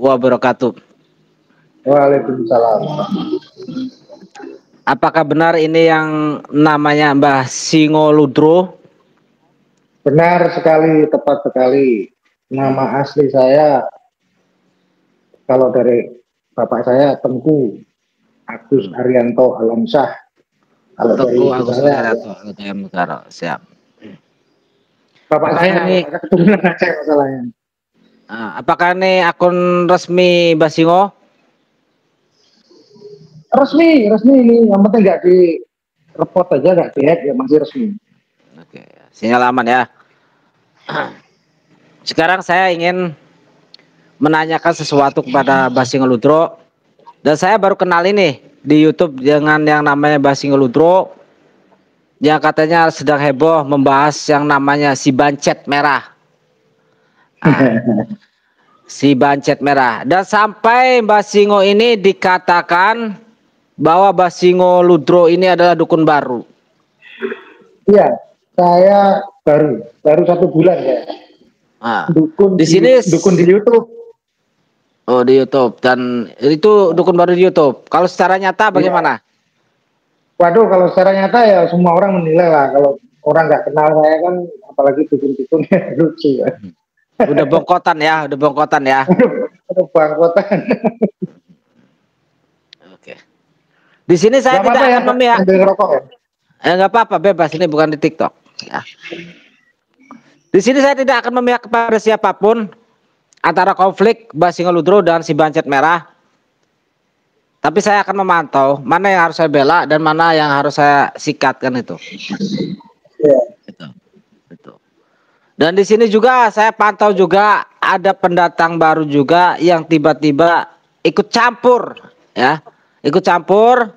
wabarakatuh. Waalaikumsalam. Apakah benar ini yang namanya Mbah Singo Ludro? Benar sekali, tepat sekali. Nama asli saya, kalau dari bapak saya Tengku Agus Arianto Alamsyah. Kalau dari Tengku ibu Agus saya, Arianto Alamsyah. Siap. bapak Apakah saya, ini keturunan Aceh masalahnya. apakah ini akun resmi Mbah Singo? Resmi ini. Yang penting nggak di report aja, nggak di-hack, ya masih resmi. Oke, sinyal aman ya. Sekarang saya ingin menanyakan sesuatu kepada Mbah Singo Ludro. Dan saya baru kenal ini di YouTube dengan yang namanya Mbah Singo Ludro, yang katanya sedang heboh membahas yang namanya si bancet merah. Si bancet merah. Dan sampai Mbah Singo ini dikatakan bahwa Mbah Singo Ludro ini adalah dukun baru. Iya, saya baru 1 bulan ya. Dukun di YouTube. Oh, di YouTube. Dan itu dukun baru di YouTube. Kalau secara nyata bagaimana? Iya. Waduh, kalau secara nyata ya semua orang menilai lah. Kalau orang nggak kenal saya kan, apalagi dukun-dukun lucu ya. Udah bongkotan ya, udah bongkotan ya. Udah bangkotan. Oke. Di sini saya tidak akan memihak. Nggak apa-apa, bebas, ini bukan di TikTok. Ya. Di sini saya tidak akan memihak kepada siapapun antara konflik Mbah Singo Ludro dan si bancet merah. Tapi saya akan memantau mana yang harus saya bela dan mana yang harus saya sikatkan itu. Ya. Itu. Dan di sini juga saya pantau juga ada pendatang baru juga yang tiba-tiba ikut campur, ya, ikut campur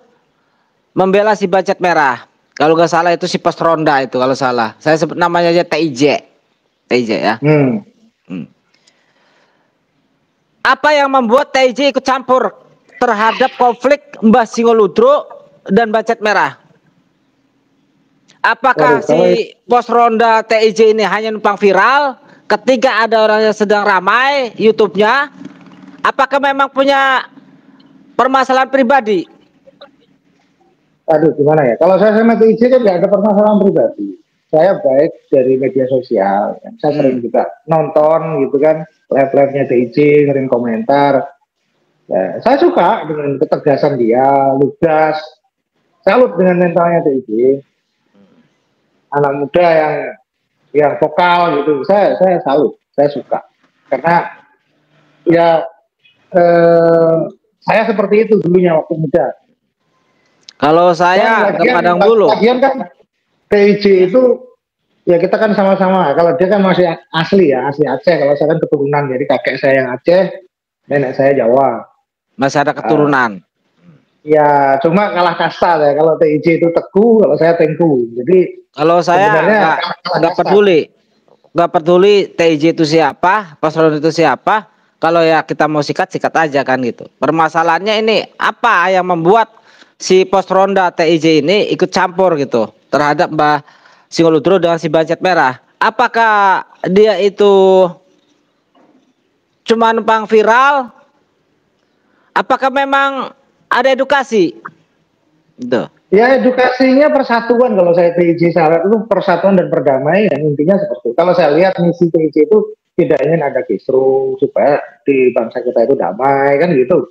membela si bancet merah. Kalau nggak salah itu si pos ronda itu kalau salah. Saya sebut namanya aja TIJ ya. Apa yang membuat TIJ ikut campur terhadap konflik Mbah Singo Ludro dan bancet merah? Apakah si pos ronda TIJ ini hanya numpang viral ketika ada orang yang sedang ramai YouTube-nya? Apakah memang punya permasalahan pribadi? Aduh, gimana ya? Kalau saya sama TIJ kan nggak ada permasalahan pribadi. Saya baik dari media sosial. Saya sering juga nonton gitu kan, live-live-nya TIJ, sering komentar. Ya, saya suka dengan ketegasan dia, lugas. Salut dengan mentalnya TIJ. Anak muda yang vokal gitu, saya salut, saya suka. Karena ya saya seperti itu dulunya waktu muda. Kalau saya ke Padang Bulu. Lagian kan TIJ itu ya kita kan sama-sama. Kalau dia kan masih asli ya, asli Aceh. Kalau saya kan keturunan, jadi kakek saya yang Aceh, nenek saya Jawa. Masih ada keturunan. Ya, cuma kalah kasta ya. Kalau TIJ itu Teguh, kalau saya Tengku. Jadi kalau saya nggak peduli TIJ itu siapa, paslon itu siapa. Kalau ya kita mau sikat aja kan gitu. Permasalahannya ini apa yang membuat si pos ronda TIJ ini ikut campur gitu terhadap Mbah Singo Ludro dengan si bancet merah? Apakah dia itu cuma numpang viral? Apakah memang ada edukasi? Gitu. Ya edukasinya persatuan, kalau saya TIJ syarat itu persatuan dan perdamaian, intinya seperti itu. Kalau saya lihat misi TIJ itu tidak ingin ada kisruh supaya di bangsa kita itu damai kan gitu.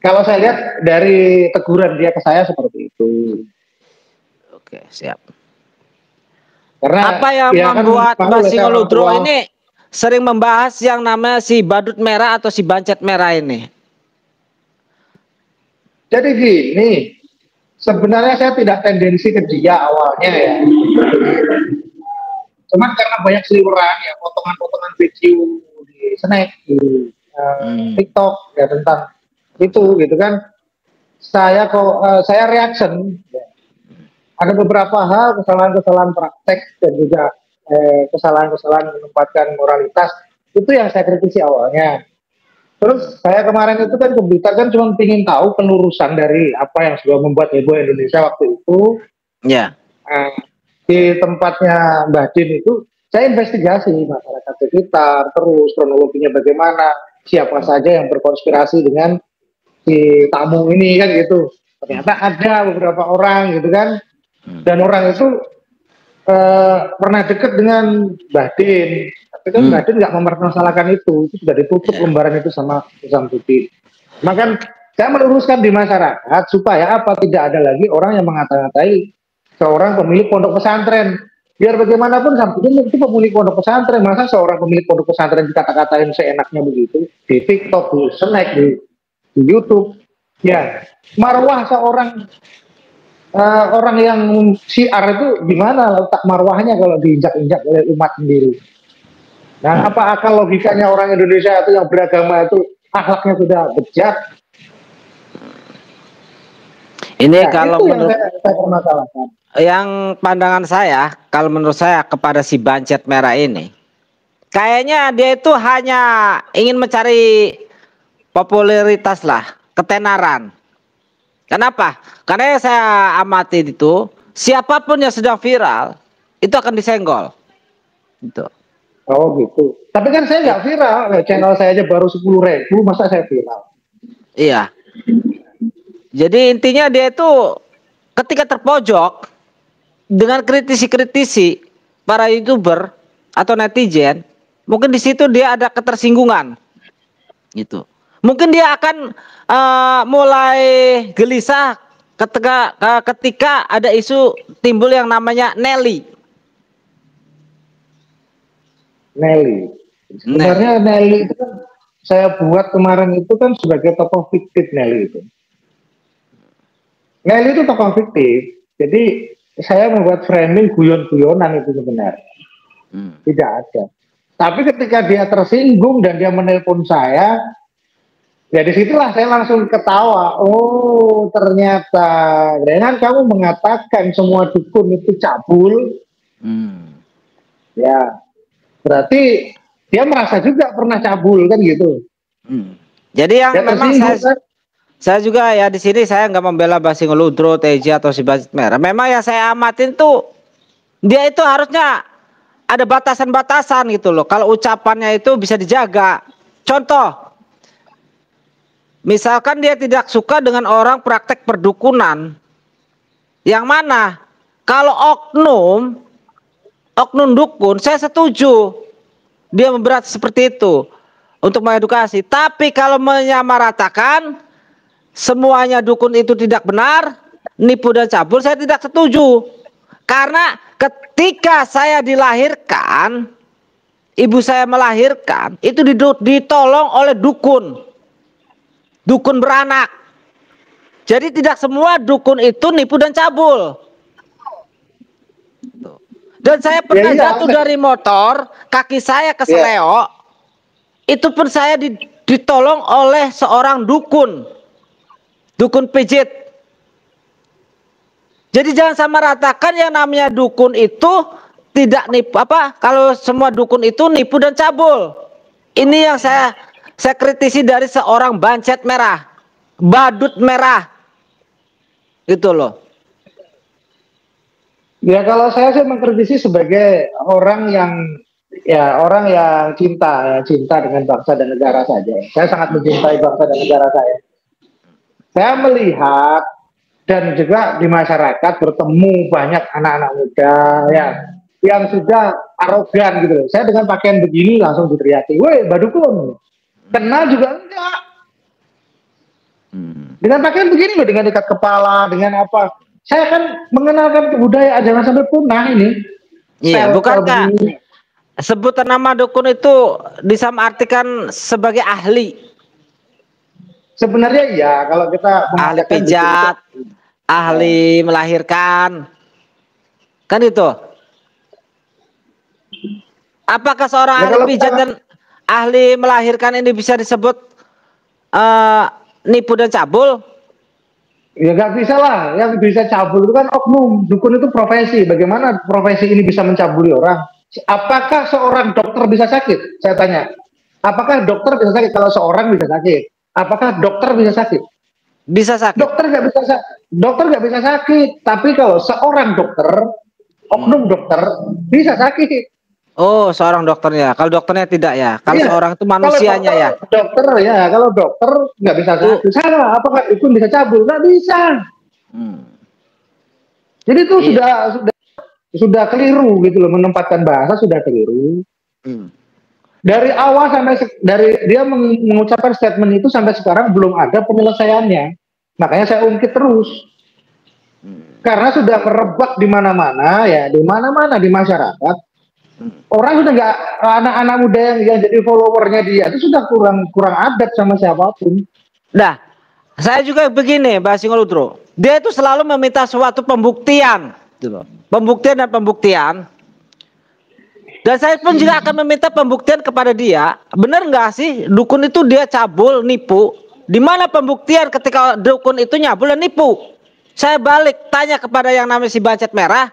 Kalau saya lihat dari teguran dia ke saya seperti itu. Oke, siap. Karena apa yang membuat Mbah Singo Ludro ini sering membahas yang namanya si badut merah atau si bancet merah ini? Jadi gini, sebenarnya saya tidak tendensi ke dia awalnya ya. Cuman karena banyak seliweran ya, potongan-potongan video di snack, di TikTok ya tentang itu gitu kan. Saya reaction ya. Ada beberapa hal, kesalahan-kesalahan praktek dan juga kesalahan-kesalahan menempatkan moralitas itu yang saya kritisi awalnya. Terus saya kemarin itu kan ke Blitar kan cuma ingin tahu penerusan dari apa yang sudah membuat heboh Indonesia waktu itu. Ya. Di tempatnya Mbah Din itu saya investigasi masyarakat sekitar, terus kronologinya bagaimana. siapa saja yang berkonspirasi dengan si tamu ini kan gitu. Ternyata ada beberapa orang gitu kan, dan orang itu pernah dekat dengan Mbah Din, tapi kan Mbah Din nggak mempermasalahkan itu sudah ditutup lembaran itu sama Samsudin. Maka saya meluruskan di masyarakat supaya apa, tidak ada lagi orang yang mengata-ngatai seorang pemilik pondok pesantren. Biar bagaimanapun Samsudin itu pemilik pondok pesantren, masa seorang pemilik pondok pesantren dikata-katain seenaknya begitu di TikTok, di Snack, di YouTube. Ya, marwah seorang orang yang syiar itu gimana letak marwahnya kalau diinjak-injak oleh umat sendiri. Nah, apa akal logikanya orang Indonesia itu yang beragama itu akhlaknya sudah bejat? Ini nah, kalau itu menurut saya permasalahkan. Yang pandangan saya, kalau menurut saya kepada si Bancet Merah ini, kayaknya dia itu hanya ingin mencari popularitas lah, ketenaran. Kenapa? Karena yang saya amati itu, siapapun yang sedang viral, itu akan disenggol. Gitu. Oh gitu. Tapi kan saya nggak viral, channel saya aja baru 10.000, masa saya viral? Iya. Jadi intinya dia itu ketika terpojok dengan kritisi-kritisi para YouTuber atau netizen, mungkin di situ dia ada ketersinggungan. Gitu. Mungkin dia akan mulai gelisah ketika ada isu timbul yang namanya Nelly. Sebenarnya Nelly itu kan saya buat kemarin itu kan sebagai tokoh fiktif. Nelly itu tokoh fiktif. Jadi saya membuat framing guyon-guyonan itu sebenarnya. Tidak ada. Tapi ketika dia tersinggung dan dia menelpon saya, ya disitulah saya langsung ketawa. Oh ternyata dengan kamu mengatakan semua dukun itu cabul, ya berarti dia merasa juga pernah cabul kan gitu. Jadi yang memang saya juga ya di sini saya nggak membela Basing Ludro, TJ atau si Bancet Merah. Memang yang saya amatin tuh dia itu harusnya ada batasan-batasan gitu loh. Kalau ucapannya itu bisa dijaga. Contoh, misalkan dia tidak suka dengan orang praktek perdukunan, yang mana kalau oknum dukun, saya setuju dia memberat seperti itu untuk mengedukasi. Tapi kalau menyamaratakan semuanya dukun itu tidak benar, nipu dan cabul, saya tidak setuju. Karena ketika saya dilahirkan, ibu saya melahirkan, itu ditolong oleh dukun beranak. Jadi tidak semua dukun itu nipu dan cabul. Dan saya pernah jatuh dari motor, kaki saya keseleo, itu pun saya ditolong oleh seorang dukun pijit. Jadi jangan sama ratakan yang namanya dukun itu tidak nipu kalau semua dukun itu nipu dan cabul. Ini yang saya kritisi dari seorang Bancet Merah, badut merah. Gitu loh. Ya kalau saya sih mengkritisi sebagai orang yang cinta dengan bangsa dan negara saja. Saya sangat mencintai bangsa dan negara saya. Saya melihat dan juga di masyarakat bertemu banyak anak-anak muda ya yang sudah arogan gitu loh. Saya dengan pakaian begini langsung diteriaki, "Woi, badukun." Kenal juga enggak. Dengan pakaian begini loh, dengan ikat kepala, dengan apa? Saya kan mengenalkan kebudayaan, jangan sampai punah ini. Iya, bukankah sebutan nama dukun itu disamartikan sebagai ahli? Sebenarnya ya, kalau kita ahli pijat, ahli melahirkan, kan itu. Apakah seorang ahli pijat dan ahli melahirkan ini bisa disebut nipu dan cabul? Ya nggak bisa lah, yang bisa cabul itu kan oknum. Dukun itu profesi. Bagaimana profesi ini bisa mencabuli orang? Apakah seorang dokter bisa sakit? Saya tanya. Apakah dokter bisa sakit? Kalau seorang bisa sakit, apakah dokter bisa sakit? Bisa sakit. Dokter nggak bisa sakit. Tapi kalau seorang dokter, oknum dokter bisa sakit. Oh, seorang dokternya. Kalau dokternya tidak ya. Kalau Iya. seorang itu Kalau manusianya ya. dokter ya, kalau dokter nggak bisa Itu cabul. Salah, apakah dukun bisa cabul? Nggak bisa. hmm, Jadi itu iya. sudah keliru gitu loh, menempatkan bahasa sudah keliru. Hmm. Dari awal sampai dari dia mengucapkan statement itu sampai sekarang belum ada penyelesaiannya. Makanya saya ungkit terus. Karena sudah merebak di mana-mana ya, di mana-mana di masyarakat. Orang sudah nggak, anak-anak muda yang jadi followernya dia itu sudah kurang adat sama siapapun. Nah, saya juga begini, Mbak Singoludro. Dia itu selalu meminta suatu pembuktian, gitu. Pembuktian dan pembuktian. Dan saya pun juga akan meminta pembuktian kepada dia. Benar nggak sih dukun itu dia cabul, nipu? Di mana pembuktian ketika dukun itu nyabul dan nipu? Saya balik tanya kepada yang namanya si Bancet Merah.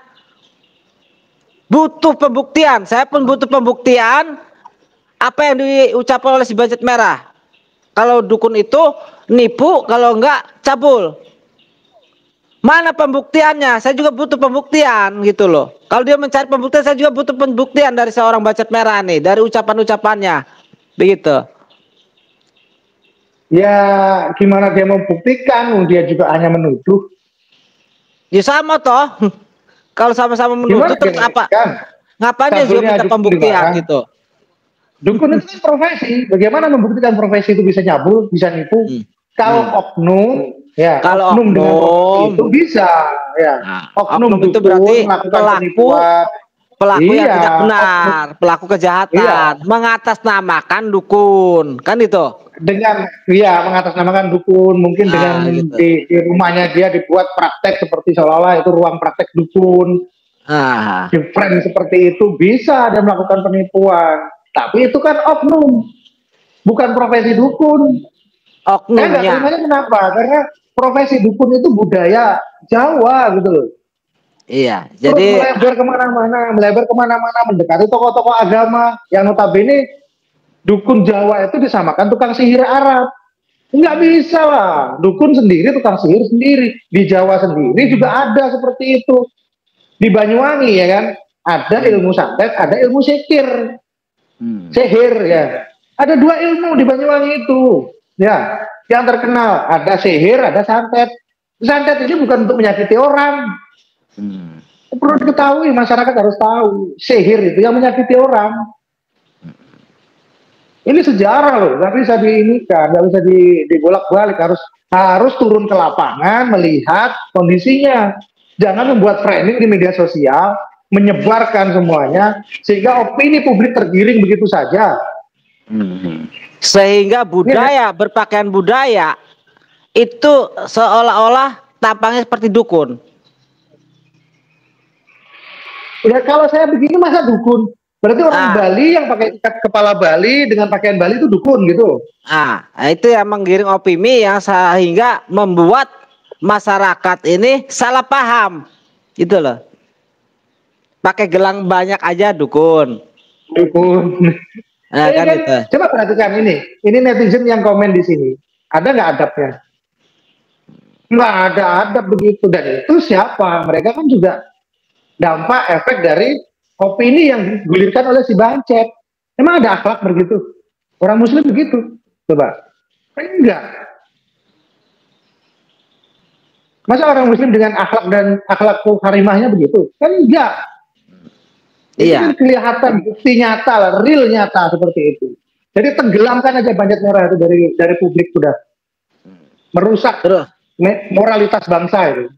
Butuh pembuktian. Saya pun butuh pembuktian apa yang diucapkan oleh si Bancet Merah. Kalau dukun itu nipu, kalau enggak cabul. Mana pembuktiannya? Saya juga butuh pembuktian gitu loh. Kalau dia mencari pembuktian, saya juga butuh pembuktian dari seorang Bancet Merah nih, dari ucapan-ucapannya. Begitu. Ya gimana dia membuktikan? Dia juga hanya menuduh. Ya sama toh. Kalau sama-sama menuduh Gimana dia terus apa? membuktikan? Ngapain dia juga Cabulnya minta dukun di pembuktian mana? gitu. Dukun itu kan profesi. Bagaimana membuktikan profesi itu bisa nyabul, bisa nipu? Hmm. Kalau oknum, ya Kalau oknum dengan profesi oknum, itu bisa. Ya, nah, oknum oknum itu berarti dukun melakukan pelaku penipuan. pelaku yang Iya, tidak oknum. benar, pelaku kejahatan, Iya, mengatasnamakan dukun, kan itu. dengan ya mengatasnamakan dukun, mungkin dengan Ah, gitu. di rumahnya dia dibuat praktek seperti seolah-olah itu ruang praktek dukun. Ah, Di frame seperti itu bisa dia melakukan penipuan. Tapi itu kan oknum, bukan profesi dukun. Saya nggak oknumnya. terimanya kenapa? Karena profesi dukun itu budaya Jawa gitu loh. Iya, Terus jadi melebar kemana-mana, mendekati tokoh-tokoh agama yang notabene dukun Jawa itu disamakan tukang sihir Arab. Nggak bisa lah, dukun sendiri, tukang sihir sendiri. Di Jawa sendiri juga ada seperti itu. Di Banyuwangi ya kan, ada ilmu santet, ada ilmu sihir. Sihir ya. Ada dua ilmu di Banyuwangi itu. Ya, yang terkenal ada sihir, ada santet. Santet ini bukan untuk menyakiti orang. Perlu diketahui, masyarakat harus tahu. Sihir itu yang menyakiti orang. Ini sejarah loh, nggak bisa diinikan, nggak bisa dibolak-balik. Harus turun ke lapangan, melihat kondisinya. Jangan membuat framing di media sosial, menyebarkan semuanya, sehingga opini publik tergiring begitu saja. Sehingga budaya, berpakaian budaya itu seolah-olah tampangnya seperti dukun. Ya kalau saya begini masa dukun? Berarti orang Bali yang pakai ikat kepala Bali dengan pakaian Bali itu dukun gitu. Itu yang menggiring opini yang sehingga membuat masyarakat ini salah paham. Gitu loh. Pakai gelang banyak aja dukun. Dukun. Nah, kan itu. Coba perhatikan ini. Ini netizen yang komen di sini. Ada nggak adabnya? Nggak ada adab begitu. Dan itu siapa? Mereka kan juga dampak efek dari opini yang digulirkan oleh si Bancet. Emang ada akhlak begitu? Orang muslim begitu? Coba. Enggak. Masa orang muslim dengan akhlak dan akhlak karimahnya begitu? Kan enggak. Iya. Itu kelihatan bukti nyata, real nyata seperti itu. Jadi tenggelamkan aja Bancet Merah itu dari publik sudah. Merusak moralitas bangsa itu.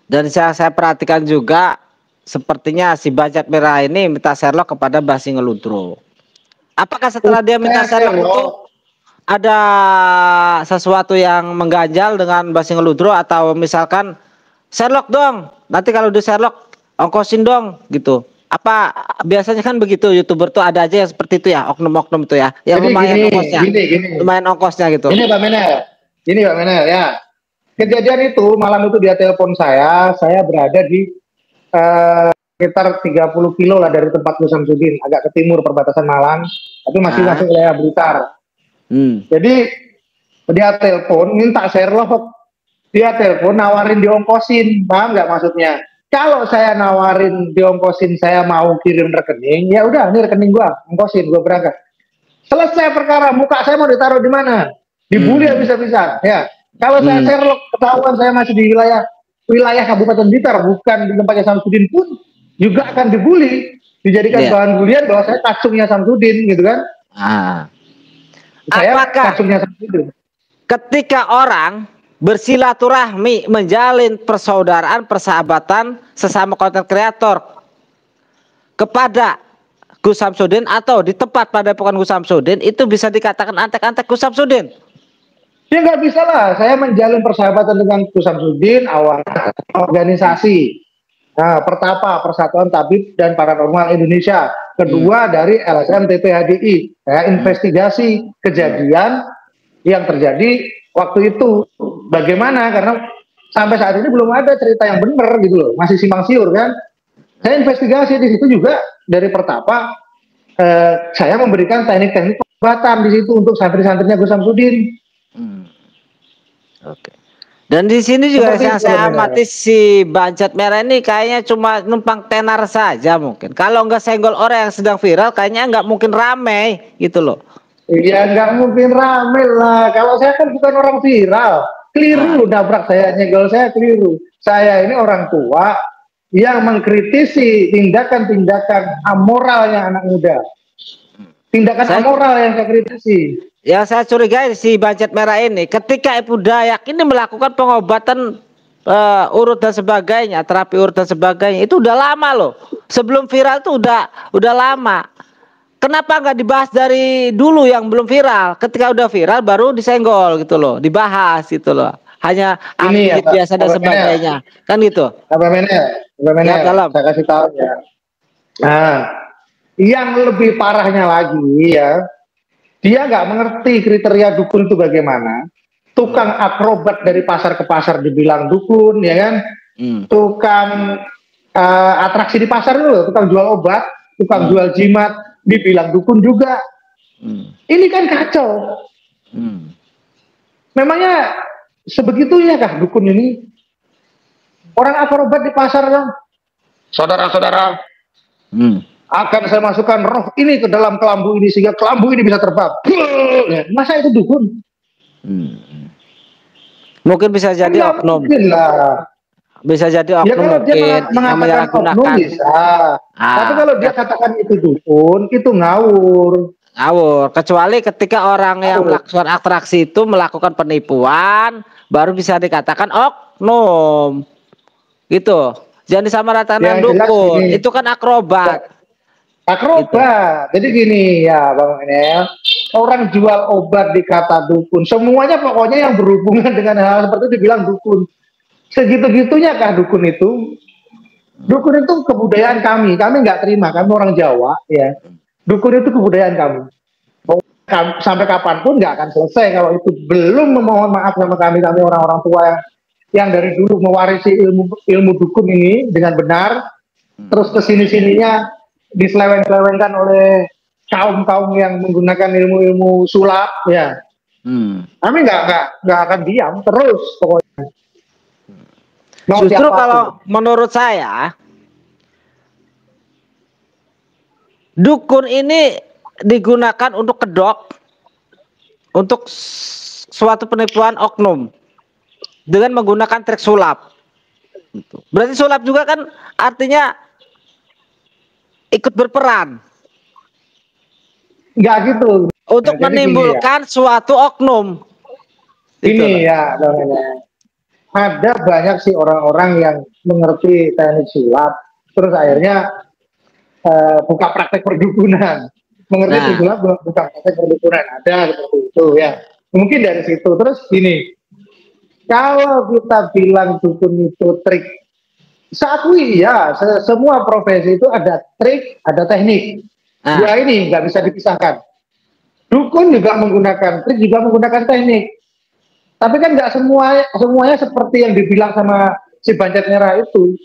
Dan saya perhatikan juga sepertinya si Bancet Merah ini minta Sherlock kepada Mbah Singoludro. Apakah setelah dia minta Sherlock itu ada sesuatu yang mengganjal dengan Mbah Singoludro, atau misalkan Sherlock dong, nanti kalau di Sherlock ongkosin dong gitu. Apa biasanya kan begitu, YouTuber tuh ada aja yang seperti itu ya, oknum-oknum itu ya, yang lumayan ongkosnya. Lumayan ongkosnya gitu. Ini Pak Menel ya. Kejadian itu malam itu dia telepon saya berada di sekitar 30 kilo lah dari tempat Gus Samsudin, agak ke timur perbatasan Malang, tapi masih masuk wilayah Blitar. Jadi dia telepon minta Sherlock, dia telepon nawarin diongkosin, paham nggak maksudnya? Kalau saya nawarin diongkosin, saya mau kirim rekening, ya udah ini rekening gua, ongkosin gua berangkat. Selesai perkara, muka saya mau ditaruh di mana? Dibully habis-habisan. Ya, kalau saya Sherlock ketahuan saya masih di wilayah Kabupaten Blitar, bukan di tempatnya Samsudin pun juga akan dibully, dijadikan bahan bulian bahwa saya kacungnya Samsudin, gitu kan? Saya kacungnya Samsudin. Ketika orang bersilaturahmi, menjalin persaudaraan, persahabatan sesama konten kreator kepada Gus Samsudin atau di tempat padepokan Gus Samsudin, itu bisa dikatakan antek-antek Gus Samsudin? Ya nggak bisa lah. Saya menjalin persahabatan dengan Gus Samsudin awalnya organisasi. Nah, pertama Persatuan Tabib dan Paranormal Indonesia. Kedua dari LSM TPHDI. Ya, investigasi kejadian yang terjadi waktu itu. Bagaimana? Karena sampai saat ini belum ada cerita yang benar gitu loh. Masih simpang siur kan. Saya investigasi di situ juga dari pertama. Saya memberikan teknik-teknik pengobatan di situ untuk santri-santrinya Gus Samsudin. Oke. Dan di sini juga yang saya amati si Bancat Merah ini kayaknya cuma numpang tenar saja mungkin. Kalau nggak senggol orang yang sedang viral, kayaknya nggak mungkin rame gitu loh. Iya nggak mungkin rame lah. Kalau saya kan bukan orang viral, keliru nabrak saya, nyenggol saya keliru. Saya ini orang tua yang mengkritisi tindakan-tindakan amoralnya anak muda. Tindakan amoral yang saya kritisi. Ya saya curiga si Bancat Merah ini ketika Ibu Dayak ini melakukan pengobatan urut dan sebagainya, terapi urut dan sebagainya, itu udah lama loh. Sebelum viral itu udah lama. Kenapa nggak dibahas dari dulu yang belum viral? Ketika udah viral baru disenggol gitu loh, dibahas gitu loh. Hanya ini ya, biasa dan sebagainya, kan gitu. Apa Menel? Saya kasih tahu ya. Nah, yang lebih parahnya lagi ya, dia nggak mengerti kriteria dukun itu bagaimana. Tukang akrobat dari pasar ke pasar dibilang dukun, ya kan? Tukang atraksi di pasar itu, tukang jual obat, tukang jual jimat, dibilang dukun juga. Ini kan kacau. Memangnya sebegitunya kah dukun ini? Orang akrobat di pasar kan? Saudara-saudara, akan saya masukkan roh ini ke dalam kelambu ini sehingga kelambu ini bisa terbang. Masa itu dukun? Mungkin bisa jadi oknum. Bisa jadi oknum, ya, mungkin dia mengatakan oknum bisa. Tapi kalau dia katakan itu dukun, itu ngawur. Kecuali ketika orang yang melakukan atraksi itu melakukan penipuan, baru bisa dikatakan oknum. Gitu. Jangan disamaratakan dukun. Itu kan akrobat. Akrobat. Gitu. Jadi gini ya Bang Enel, orang jual obat dikata dukun. Semuanya pokoknya yang berhubungan dengan hal seperti itu dibilang dukun. Segitu-gitunya kah dukun itu? Dukun itu kebudayaan kami. Kami nggak terima. Kami orang Jawa ya. Dukun itu kebudayaan kami. Sampai kapanpun nggak akan selesai kalau itu belum memohon maaf sama kami orang-orang tua yang dari dulu mewarisi ilmu dukun ini dengan benar. Terus kesini-sininya diseleweng-selewengkan oleh kaum yang menggunakan ilmu-ilmu sulap ya. Kami nggak akan diam terus pokoknya. Justru kalau menurut saya dukun ini digunakan untuk kedok, untuk suatu penipuan oknum dengan menggunakan trik sulap. Berarti sulap juga kan artinya ikut berperan. Enggak gitu. Untuk menimbulkan suatu oknum. Ini ya, ada banyak sih orang-orang yang mengerti teknik sulap, terus akhirnya buka praktek perdukunan. Mengerti sulap, buka praktek perdukunan. Ada seperti itu ya. Mungkin dari situ. Terus gini, kalau kita bilang dukun itu trik, seakui ya, semua profesi itu ada trik, ada teknik. Dua ini nggak bisa dipisahkan. Dukun juga menggunakan trik, juga menggunakan teknik. Tapi kan nggak semuanya seperti yang dibilang sama si Bancat Merah itu.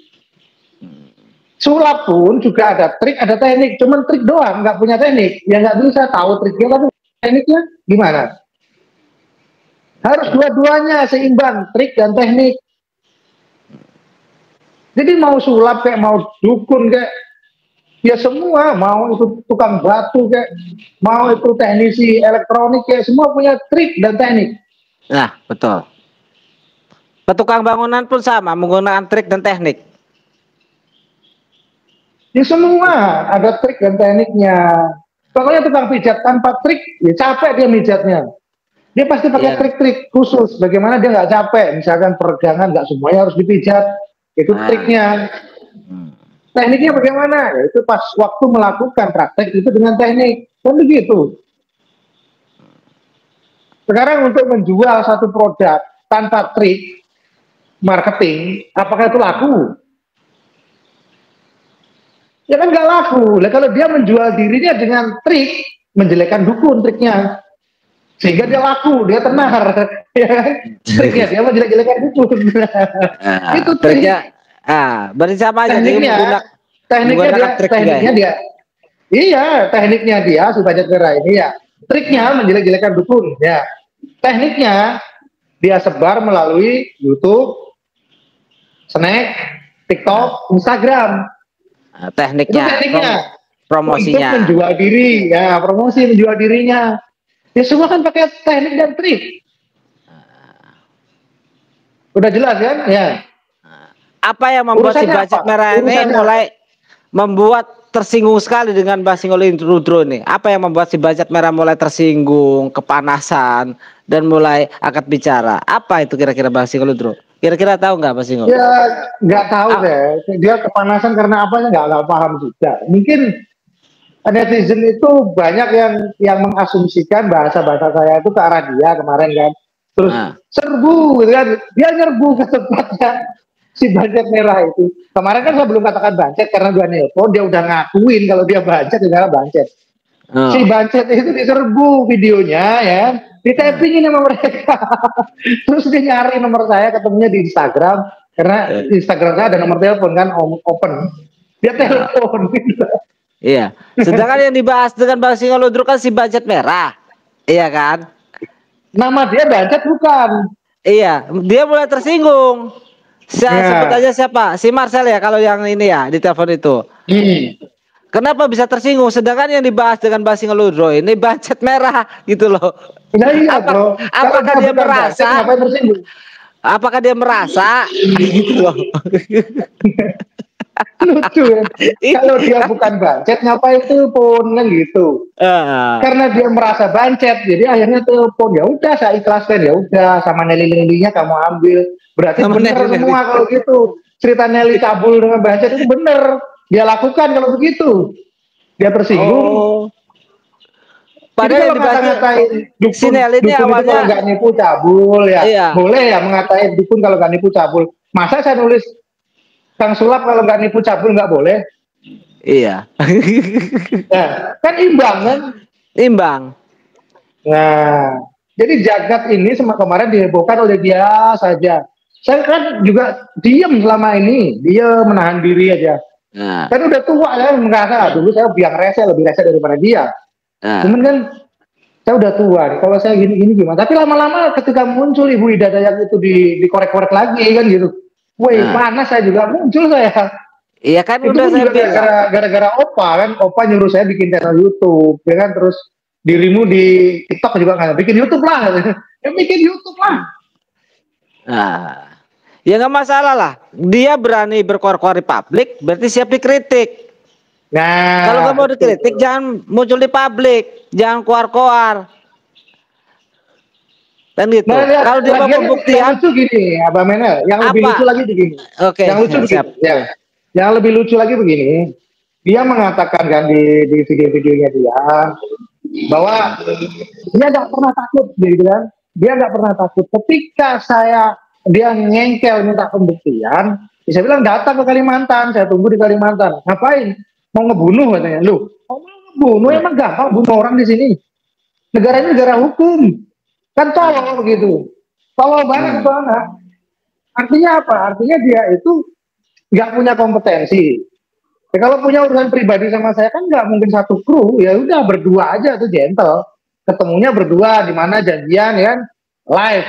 Sulap pun juga ada trik, ada teknik. Cuman trik doang, nggak punya teknik. Ya nggak bisa tahu triknya, tapi tekniknya gimana? Harus dua-duanya seimbang, trik dan teknik. Jadi mau sulap kayak mau dukun kayak ya semua, mau itu tukang batu kayak mau itu teknisi elektronik kayak semua punya trik dan teknik. Nah, betul. Petukang bangunan pun sama menggunakan trik dan teknik. Ya semua ada trik dan tekniknya. Pokoknya tukang pijat tanpa trik, ya capek dia mijatnya. Dia pasti pakai trik-trik khusus. Bagaimana dia nggak capek? Misalkan peregangan nggak semuanya harus dipijat. Itu triknya. Tekniknya bagaimana? Ya, itu pas waktu melakukan praktek itu dengan teknik. Kan begitu. Sekarang untuk menjual satu produk tanpa trik marketing, apakah itu laku? Ya kan nggak laku. Nah, kalau dia menjual dirinya dengan trik, menjelekkan dukun triknya, sehingga dia laku, dia tenar, ya kan? Triknya dia menjelek-jelekan dukun. Itu triknya. Berarti sama aja. Tekniknya dia, iya, tekniknya dia si Budget Merah ini ya, triknya menjelek-jelekan dukun, ya. Tekniknya dia sebar melalui YouTube, Snack, TikTok, Instagram. Tekniknya, promosinya. Untuk menjual diri, ya promosi menjual dirinya. Ya semua kan pakai teknik dan trik. Udah jelas kan? Ya. Apa yang membuat si Budget Merah ini mulai membuat tersinggung sekali dengan Basingolo Rudro ini? Apa yang membuat si Budget Merah mulai tersinggung, kepanasan, dan mulai angkat bicara? Apa itu kira-kira Basingolo Rudro? Kira-kira tahu nggak Basingolo? Ya nggak tahu deh. Dia kepanasan karena apa? Nggak paham juga. Mungkin netizen itu banyak yang mengasumsikan bahasa-bahasa saya itu ke arah dia kemarin kan. Terus serbu gitu kan. Dia nyerbu ke tempatnya si Budget Merah itu. Kemarin kan saya belum katakan Bancet karena gua nelpon, dia udah ngakuin kalau dia Bancet adalah Bancet. Si Bancet itu diserbu videonya ya, di-tappingin sama mereka. Terus dia nyari nomor saya, ketemunya di Instagram karena Instagram saya ada nomor telepon kan open. Dia telepon gitu. Iya. Sedangkan yang dibahas dengan Basingolo Rudro kan si Budget Merah. Iya kan? Nama dia Bancet bukan. Iya, dia mulai tersinggung. Sebut aja siapa? Si Marcel ya kalau yang ini ya di telepon itu. Kenapa bisa tersinggung? Sedangkan yang dibahas dengan Basingolo Rudro ini Budget Merah gitu loh. Nah, iya, bro. Apakah dia merasa? Apakah dia merasa gitu loh? Lucu ya. Kalau dia bukan Bancet ngapain telepon kan gitu. Karena dia merasa Bancet, jadi akhirnya telepon. Ya udah saya ikhlaskan, ya udah sama Nelly-Nellynya kamu ambil. Berarti benar semua kalau gitu. Cerita Nelly cabul dengan Bancet itu benar. Dia lakukan kalau begitu. Dia tersinggung. Padahal yang ngatain dukun, si Nelly ini awalnya kalau nggak nipu cabul ya. Iya. Boleh ya mengatain dukun kalau nggak nipu cabul. Masa saya nulis Kang Sulap kalau nggak nipu cabul nggak boleh? Iya. Nah, kan imbang kan? Imbang. Nah, jadi jagat ini kemarin dihebohkan oleh dia saja. Saya kan juga diem selama ini, dia menahan diri aja. Kan udah tua ya, merasa dulu saya biang rese, lebih rese daripada dia. Cuman kan saya udah tua nih, kalau saya gini-gini gimana? Tapi lama-lama ketika muncul Ibu Ida Dayak itu dikorek-korek lagi kan gitu. Woi, panas saya juga muncul saya. Iya kan itu udah saya gara-gara Opa kan, Opa nyuruh saya bikin channel YouTube, ya kan, terus dirimu di TikTok juga nggak bikin YouTube lah, ya bikin YouTube lah. Nah, ya nggak masalah lah. Dia berani berkoar-koar di publik, berarti siap dikritik. Nah, kalau nggak mau dikritik, jangan muncul di publik, jangan koar-koar. Dan gitu. Nah, kalau dia mau pembuktian, yang lucu gini, Abang Menel, yang lebih lucu lagi begini. Yang lucu begini, ya. Yang lebih lucu lagi begini, dia mengatakan kan di video-videonya dia bahwa dia nggak pernah takut, gitu kan? Dia nggak pernah takut. Ketika dia ngengkel minta pembuktian, saya bilang datang ke Kalimantan, saya tunggu di Kalimantan. Ngapain? Mau ngebunuh katanya. Loh, mau ngebunuh emang gampang bunuh orang di sini. Negara ini negara hukum. Kan tolong begitu. Tolong banget banget. Artinya apa? Artinya dia itu nggak punya kompetensi. Ya, kalau punya urusan pribadi sama saya kan nggak mungkin satu kru. Ya udah berdua aja tuh gentle. Ketemunya berdua di mana janjian ya kan live.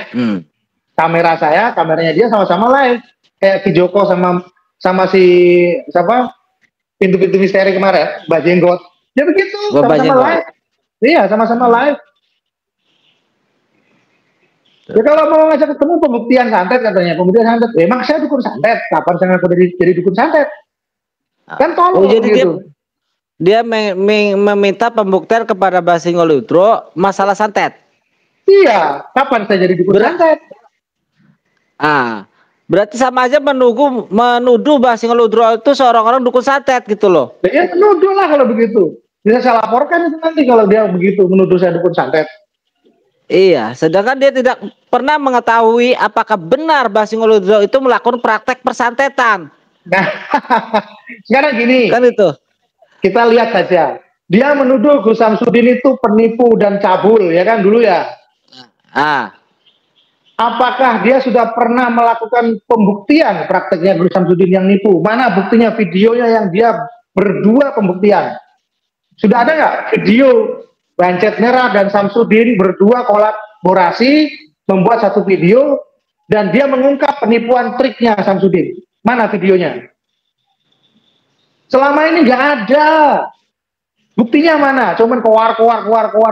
Kamera saya, kameranya dia sama-sama live. Kayak Ki Joko sama sama si siapa pintu-pintu misteri kemarin, Mbak Jenggot. Ya begitu, sama-sama live. Iya, sama-sama live. Ya kalau mau ngajak ketemu pembuktian santet katanya, pembuktian santet. Emang saya dukun santet, kapan saya ngaku jadi dukun santet? Kan tolong jadi gitu. Dia meminta pembuktian kepada Basingol Udro masalah santet. Iya, kapan saya jadi dukun santet? Berarti sama aja menuduh Basingol Udro itu seorang orang dukun santet gitu loh. Ya menuduh lah kalau begitu. Bisa saya laporkan itu nanti kalau dia begitu menuduh saya dukun santet. Iya, sedangkan dia tidak pernah mengetahui apakah benar Basingol Udro itu melakukan praktek persantetan. Nah, sekarang gini. Kan itu. Kita lihat saja. Dia menuduh Gus Samsudin itu penipu dan cabul, ya kan dulu ya. Apakah dia sudah pernah melakukan pembuktian prakteknya Gus Samsudin yang nipu? Mana buktinya videonya yang dia berdua pembuktian? Sudah ada nggak video Bancet Merah dan Samsudin berdua kolaborasi membuat satu video dan dia mengungkap penipuan triknya Samsudin? Mana videonya? Selama ini nggak ada. Buktinya mana? Cuman keluar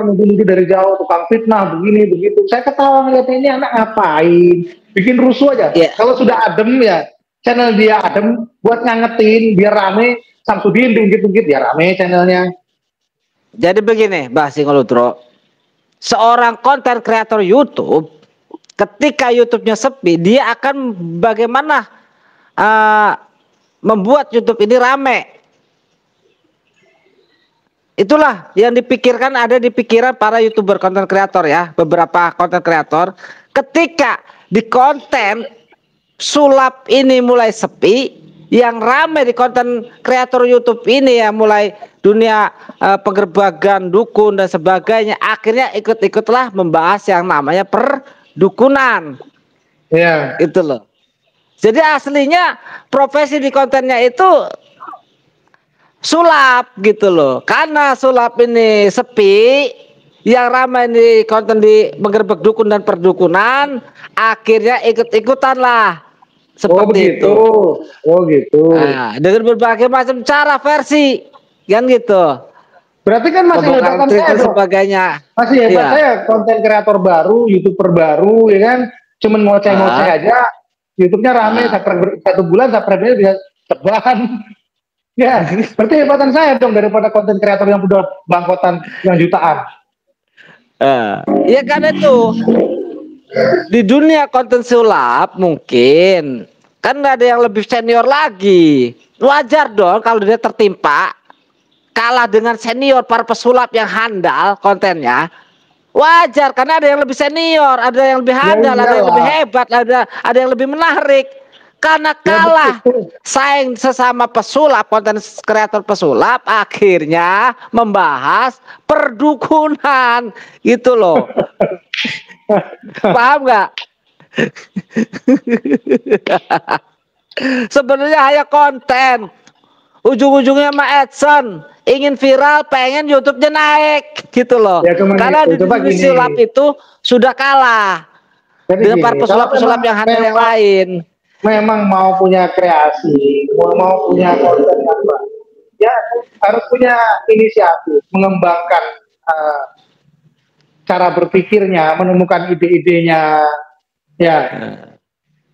nuduh dari jauh, tukang fitnah, begini, begitu. Saya ketawa ngeliatnya ini anak ngapain? Bikin rusuh aja. Yeah. Kalau sudah adem ya, channel dia adem, buat ngangetin, biar rame. Samsudin diungkit-ungkit, biar rame channelnya. Jadi begini, Basingol Udro. Seorang konten kreator YouTube, ketika YouTube-nya sepi, dia akan bagaimana membuat YouTube ini rame. Itulah yang dipikirkan, ada di pikiran para YouTuber konten kreator ya, beberapa konten kreator. Ketika di konten sulap ini mulai sepi, yang rame di konten kreator YouTube ini ya mulai dunia penggerbagan dukun dan sebagainya, akhirnya ikut-ikutlah membahas yang namanya perdukunan. Ya. Itu loh. Jadi aslinya profesi di kontennya itu sulap gitu loh. Karena sulap ini sepi, yang ramai di konten di menggerbek dukun dan perdukunan, akhirnya ikut-ikutan lah. Seperti itu. Oh gitu. Nah, dengan berbagai macam cara versi, kan gitu. Berarti kan masih hebat saya dong. Sebagainya. Masih hebat saya, konten kreator baru, YouTuber baru, ya kan. Cuman ngoceh-ngoceh aja. YouTube-nya rame, satu bulan subscribe-nya bisa sebahan. Ya, berarti hebatan saya dong daripada konten kreator yang udah bangkotan yang jutaan. Ya kan itu. Di dunia konten sulap mungkin kan ada yang lebih senior lagi. Wajar dong kalau dia tertimpa kalah dengan senior para pesulap yang handal kontennya. Wajar karena ada yang lebih senior, ada yang lebih handal, ada yang lebih hebat, ada yang lebih menarik. Karena kalah saing sesama pesulap, konten kreator pesulap, akhirnya membahas perdukunan gitu loh. Paham nggak? Sebenarnya hanya konten, ujung-ujungnya sama Adson ingin viral, pengen YouTube-nya naik gitu loh. Ya, karena di sulap itu sudah kalah dengan para pesulap-pesulap yang handal yang lain. Memang mau punya kreasi, mau punya konten apa, ya harus punya inisiatif, mengembangkan cara berpikirnya, menemukan ide-idenya. Ya,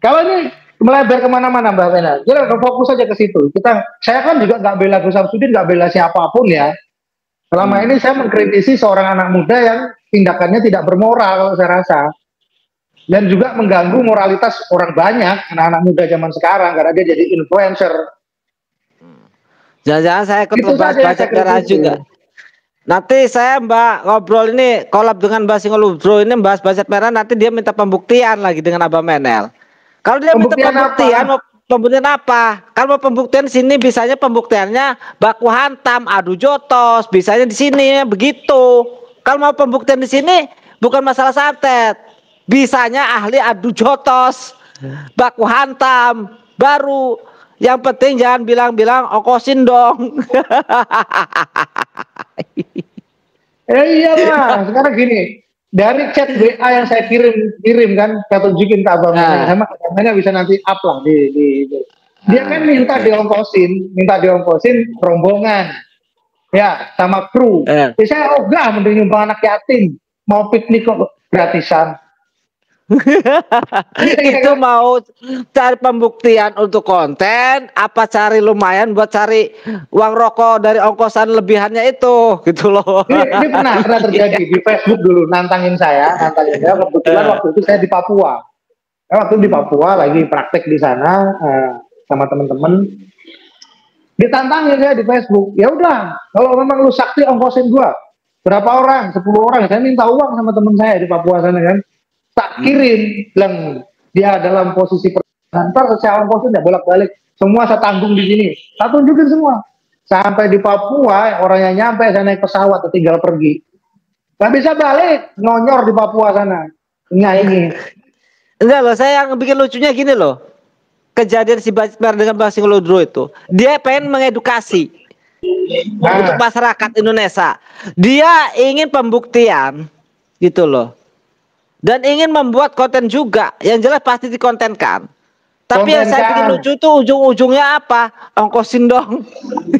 kalau ini melebar kemana-mana Mbak Vena, kita fokus saja ke situ. Saya kan juga nggak bela Gus Samsudin, nggak bela siapapun ya. Selama ini saya mengkritisi seorang anak muda yang tindakannya tidak bermoral, saya rasa. Dan juga mengganggu moralitas orang banyak, anak-anak muda zaman sekarang, karena dia jadi influencer. Jangan-jangan saya ikut baca merah juga. Nanti saya ngobrol ini kolab dengan Basingol Udro ini bahas Bacat Merah, nanti dia minta pembuktian lagi dengan Abang Menel. Kalau dia minta pembuktian, mau pembuktian apa? Kalau mau pembuktian sini bisanya pembuktiannya baku hantam, adu jotos, bisanya di sini begitu. Kalau mau pembuktian di sini bukan masalah santet, bisanya ahli adu jotos, baku hantam, baru. Yang penting jangan bilang-bilang okosin dong. Iya lah, sekarang gini, dari chat WA yang saya kirim kan, saya tunjukin ke Abang Mena, sama Abang Mena bisa nanti up lah di Dia kan minta diongkosin rombongan, ya sama kru. Ya, saya ogah mending nyumbang anak yatim, mau piknik kok gratisan. Itu mau cari pembuktian untuk konten apa cari lumayan buat cari uang rokok dari ongkosan lebihannya itu gitu loh. Ini pernah terjadi di Facebook dulu, nantangin saya kebetulan waktu itu saya di Papua. Waktu di Papua lagi praktek di sana sama teman-teman, ditantangin saya di Facebook. Ya udah, kalau memang lu sakti ongkosin gua berapa orang, 10 orang, saya minta uang sama teman saya di Papua sana kan, tak kirim, bilang dia dalam posisi ntar saya ongkosin ya bolak-balik, semua saya tanggung di sini, saya tunjukin semua. Sampai di Papua orang yang nyampe saya naik pesawat tinggal pergi, nggak bisa balik, ngonyor di Papua sana nyanyi. Enggak loh, saya yang bikin lucunya gini loh, kejadian si Bacar dengan Bang Singlodro itu, dia pengen mengedukasi untuk masyarakat Indonesia, dia ingin pembuktian gitu loh. Dan ingin membuat konten juga, yang jelas pasti dikontenkan. Tapi yang saya bikin lucu itu ujung-ujungnya apa? Ongkosin dong.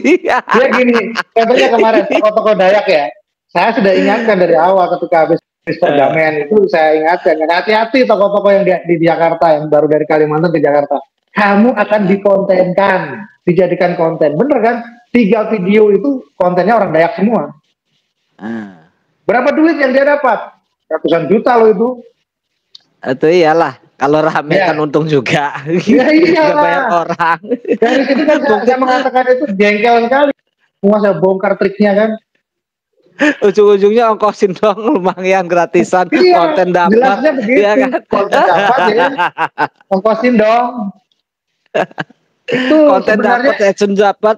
Dia gini, contohnya kemarin tokoh-tokoh Dayak ya, saya sudah ingatkan dari awal ketika habis perdamaian itu, saya ingatkan, hati-hati tokoh-tokoh yang di Jakarta, yang baru dari Kalimantan ke Jakarta, kamu akan dikontenkan, dijadikan konten. Bener kan? 3 video itu kontennya orang Dayak semua. Berapa duit yang dia dapat? Ratusan juta loh itu. Itu iyalah, kalau rame kan untung juga. Ya iyalah. Bayar orang. Dari situ kan saya mengatakan itu jengkel sekali. Semua saya bongkar triknya kan. Ujung-ujungnya ongkosin dong, lumayan gratisan, konten dapat. Jelasnya begitu. Ya kan? Konten dapat ya. Ongkosin dong. Itu konten dapat, action dapat.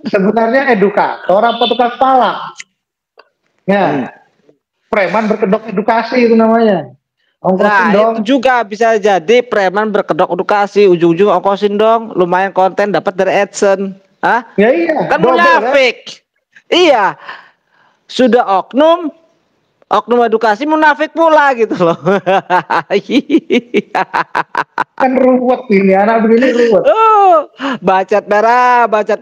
Sebenarnya edukator apa tukang kepala? Ya. Preman berkedok edukasi itu namanya. Ongkosin dong. Itu juga bisa jadi preman berkedok edukasi, ujung-ujung ongkosin dong, lumayan konten dapat dari AdSense. Hah? Ya iya. Kan munafik. Kan? Iya. Sudah oknum edukasi munafik pula gitu loh. Kan ruwet ini, anak begini ruwet. Bacot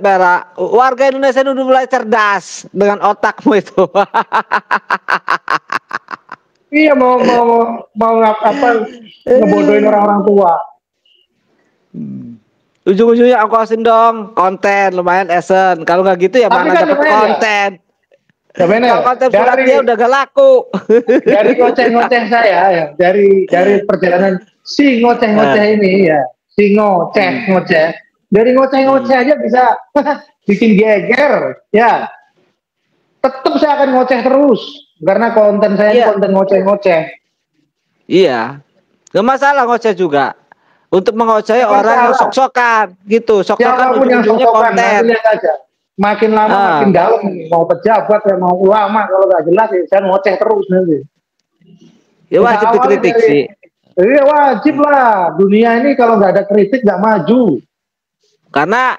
merah. Warga Indonesia udah mulai cerdas dengan otakmu itu. Iya, mau apa ngebodohin orang-orang tua. Ujung-ujungnya ongkosin dong konten, lumayan esen. Kalau nggak gitu ya mana kan dapat konten. Ya kalau konten dia udah gak laku. Dari ngoceh-ngoceh saya ya, dari perjalanan si ngoceh-ngoceh ini ya, si ngoceh. Dari ngoceh-ngoceh aja bisa bikin geger ya. Tetap saya akan ngoceh terus karena konten saya konten ngoceh-ngoceh. Iya. Gak masalah ngoceh juga. Untuk mengocehi orang yang sok-sokan gitu. Sok-sokan ujung-ujungnya konten. Lihat aja. Makin lama makin dalam, mau pejabat ya mau ulama, kalau nggak jelas ya saya ngoceh terus nanti. Ya wajib dikritik sih. Iya wajib lah. Dunia ini kalau nggak ada kritik nggak maju. Karena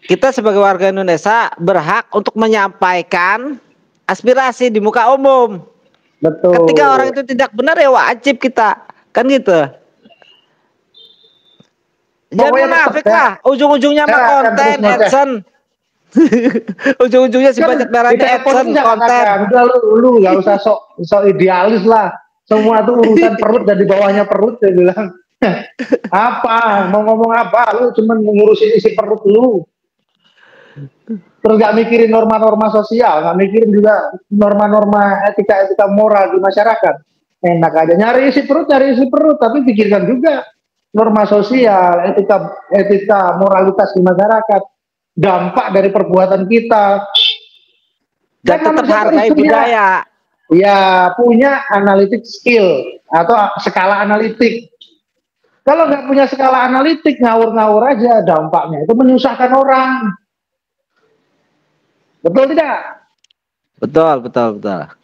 kita sebagai warga Indonesia berhak untuk menyampaikan aspirasi di muka umum. Betul. Ketika orang itu tidak benar ya wajib kita, kan gitu. Jangan munafik lah, ujung-ujungnya mah konten AdSense. Ujung-ujungnya si banyak merahnya AdSense konten. Udah lu nggak usah sok idealis lah. Semua tuh urusan perut dan di bawahnya perut, dia bilang. Apa mau ngomong apa? Lu cuman ngurusin isi perut lu. Terus gak mikirin norma-norma sosial, gak mikirin juga norma-norma etika moral di masyarakat. Enak aja nyari isi perut, tapi pikirkan juga norma sosial, etika moralitas di masyarakat. Dampak dari perbuatan kita dan tetap hargai budaya. Ya punya analitik skill atau skala analitik. Kalau nggak punya skala analitik ngawur-ngawur aja, dampaknya itu menyusahkan orang. Betul tidak? Betul.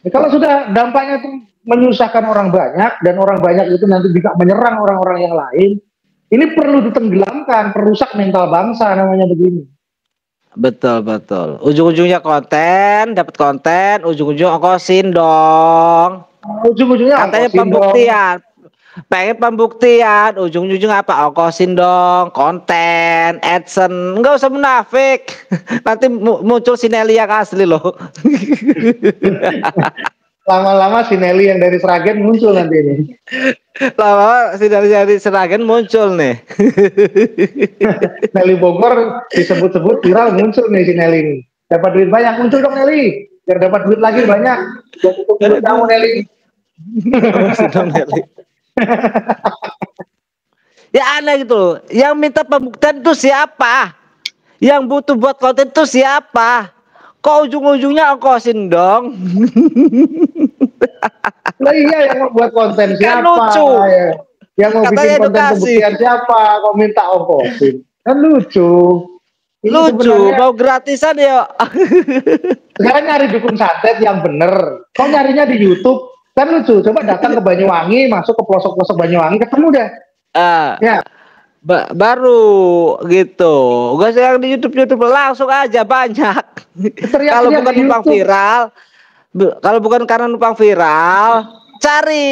Kalau sudah dampaknya itu menyusahkan orang banyak dan orang banyak itu nanti juga menyerang orang-orang yang lain, ini perlu ditenggelamkan, perusak mental bangsa namanya begini. Betul. Ujung-ujungnya konten, dapat konten, ujung-ujung ongkosin dong. Ujung-ujungnya katanya pembuktian. pengen pembuktian, ujung-ujung apa? Ongkosin dong, konten, AdSense, nggak usah munafik. Nanti muncul si Nelly yang asli loh. Lama-lama si Nelly yang dari Sragen muncul nanti ini. Lama si Nelly dari Sragen muncul nih. Nelly Bogor disebut-sebut viral muncul nih si Nelly ini. Dapat duit banyak, muncul dong Nelly. Biar dapat duit lagi banyak. Buat tutup mulut kamu Nelly. Ongkosin dong Nelly. Ya aneh gitu. Yang minta pembuktian itu siapa? Yang butuh buat konten itu siapa? Kok ujung-ujungnya ongkosin dong? Nah iya yang mau buat konten Kan siapa? lucu. Ya. Yang mau Katanya bikin konten edukasi. pembuktian siapa? Kok minta ongkosin? Kan lucu. Ini Lucu, sebenarnya mau gratisan ya. sekarang nyari dukun santet yang bener. Kok nyarinya di YouTube? Kan lucu. Coba datang ke Banyuwangi, masuk ke pelosok-pelosok Banyuwangi, ketemu deh. Ah, Ya, baru gitu. Gak usah yang di YouTube langsung aja banyak. Kalau teriak-teriak bukan di numpang YouTube. viral, kalau bukan karena numpang viral, cari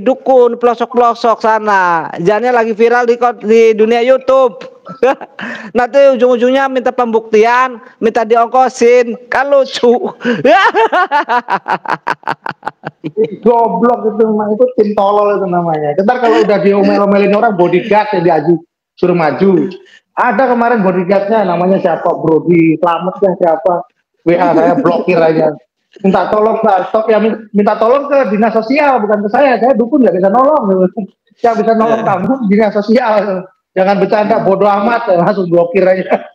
dukun pelosok-pelosok sana. Jangan lagi viral di dunia YouTube. Nanti ujung-ujungnya minta pembuktian, minta diongkosin, kan lucu. Goblok itu tim tolol itu namanya. Ntar kalau udah diomel-omelin orang bodyguard ya diaju suruh maju. Ada kemarin bodyguardnya namanya siapa Brody Slamet ya siapa. WA saya blokir aja. Minta tolong Pak, stop ya minta tolong ke dinas sosial bukan ke saya dukun nggak bisa nolong. Yang bisa nolong kamu dinas sosial. Jangan bercanda bodoh amat langsung blokir aja.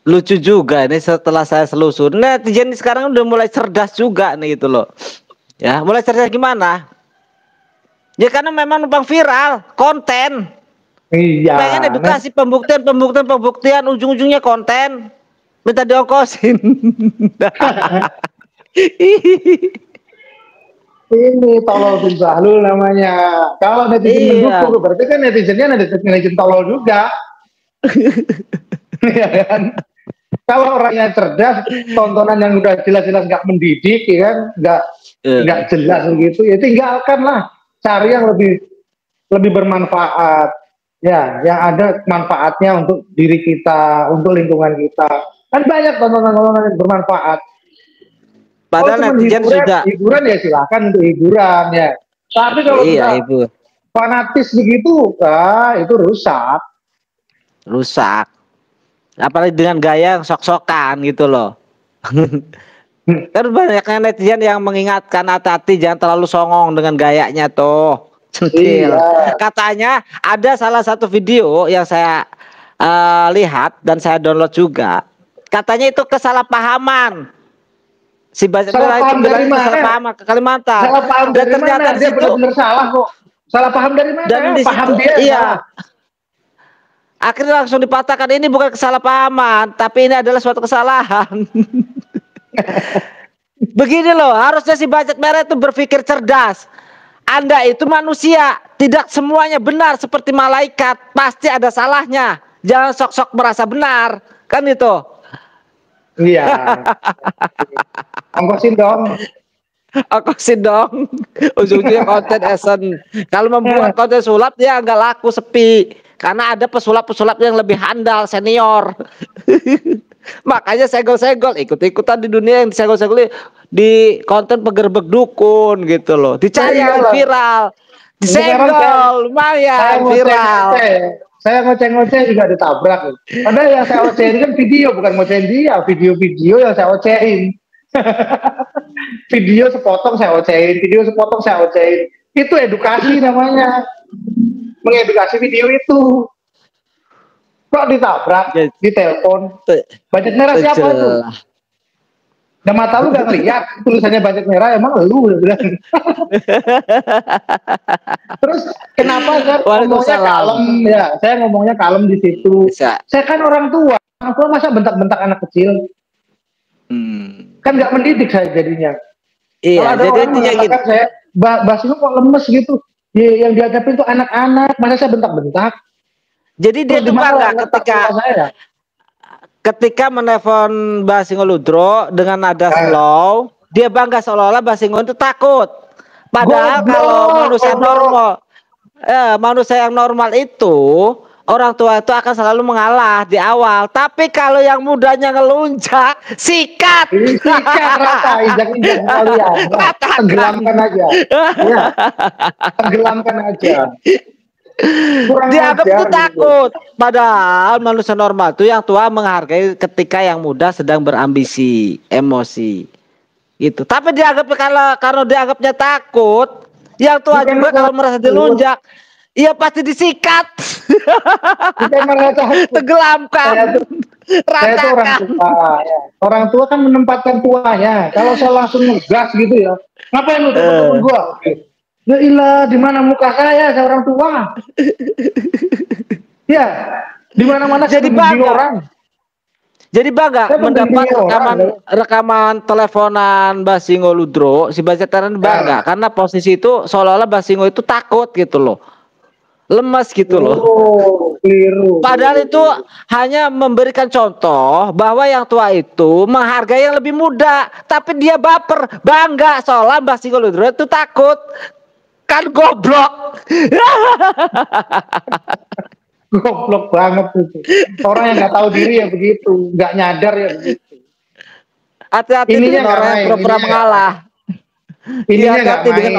Lucu juga nih setelah saya selusur. Netizen sekarang udah mulai cerdas juga nih gitu loh. Ya, mulai cerdas gimana? Ya karena memang numpang viral, konten. Iya. Pengen edukasi pembuktian, ujung-ujungnya konten. Minta diongkosin. Ini tolol bin Zahlul namanya. Kalau netizen mendukung, berarti kan netizennya netizen tolol juga. Ya kan? Kalau orangnya cerdas, tontonan yang udah jelas-jelas nggak mendidik, ya kan, nggak jelas begitu, ya tinggalkan lah. Cari yang lebih bermanfaat. Ya, yang ada manfaatnya untuk diri kita, untuk lingkungan kita. Kan banyak tontonan-tontonan yang bermanfaat. Padahal netizen hiburan ya silakan untuk hiburan ya. Tapi kalau sudah fanatis begitu, itu rusak. Rusak. Apalagi dengan gaya yang sok-sokan gitu loh. Kan banyaknya netizen yang mengingatkan hati-hati jangan terlalu songong dengan gayanya tuh. Centil. Iya. Katanya ada salah satu video yang saya lihat dan saya download juga. Katanya itu kesalahpahaman. Si Baca salah paham dari mana? Salah paham ke Kalimantan. Salah paham dan dari ternyata mana? Dia benar-benar salah kok. Salah paham dari mana? Dan di paham situ, dia. Iya. Akhirnya langsung dipatahkan ini bukan kesalahpahaman, tapi ini adalah suatu kesalahan. Begini loh, harusnya si Bacet Merah itu berpikir cerdas. Anda itu manusia, tidak semuanya benar seperti malaikat, pasti ada salahnya. Jangan sok-sok merasa benar, kan itu. Iya. Ongkosin dong. Ongkosin dong. Ujung-ujungnya konten esen. Kalau membuat konten sulap dia nggak laku, sepi. Karena ada pesulap-pesulap yang lebih handal, senior. Makanya segol-segol, ikut-ikutan di dunia yang disegol-segol di konten penggerbek dukun gitu loh. Dicari yang viral. Disegol, lumayan viral. Saya ngoceh-ngoceh juga ditabrak. Padahal yang saya ocehin kan video, bukan ngocehin dia. Video-video yang saya ocehin. Video sepotong saya ocehin, video sepotong saya ocehin. Itu edukasi namanya. Mengedukasi video itu. Kok ditabrak, ditelepon. Bacet Merah siapa itu? Dan mata lu gak ngeliat tulisannya Bacet Merah, emang lu udah bilang. Terus kenapa saya ngomongnya kalem ya? Saya ngomongnya kalem di situ. Saya kan orang tua masa bentak-bentak anak kecil. Kan nggak mendidik saya jadinya. Iya, kalau ada orang mengatakan saya, Bas itu kok lemes gitu. Ya, yang dihadapin itu anak-anak, masa saya bentak-bentak. Jadi dia tuh bangga ketika menelpon Basingol Ludro dengan nada slow, dia bangga seolah-olah Basingol itu takut. Padahal kalau manusia yang normal itu orang tua itu akan selalu mengalah di awal. Tapi kalau yang mudanya ngelunjak, sikat. Sikat rata, injak-injak sekalian. Tenggelamkan aja. Ya, tenggelamkan aja. Dianggap itu takut. Padahal manusia normal itu yang tua menghargai ketika yang muda sedang berambisi, emosi. Gitu. Tapi dianggap karena dianggapnya takut, yang tua bukan juga kalau merasa dilunjak, iya pasti disikat. Bukan merasa tenggelamkan. Saya itu orang tua, ya. Orang tua kan menempatkan tuanya. Kalau saya langsung ngegas gitu ya, ngapain lu temen-temen gua? Ya ilah, di mana muka saya orang tua? Ya, di mana-mana jadi bangga orang. Jadi bangga mendapat rekaman teleponan Basingo Ludro, si Baceteran bangga karena posisi itu seolah-olah Basingo itu takut gitu loh. Lemas gitu loh. Keliru. Padahal itu hanya memberikan contoh bahwa yang tua itu menghargai yang lebih muda, tapi dia baper, bangga seolah Basingo Ludro itu takut. Kan goblok. Goblok banget itu. Orang yang nggak tahu diri ya begitu, nggak nyadar ya begitu. Hati-hati dengan orang yang pura-pura mengalah. Hati-hati dengan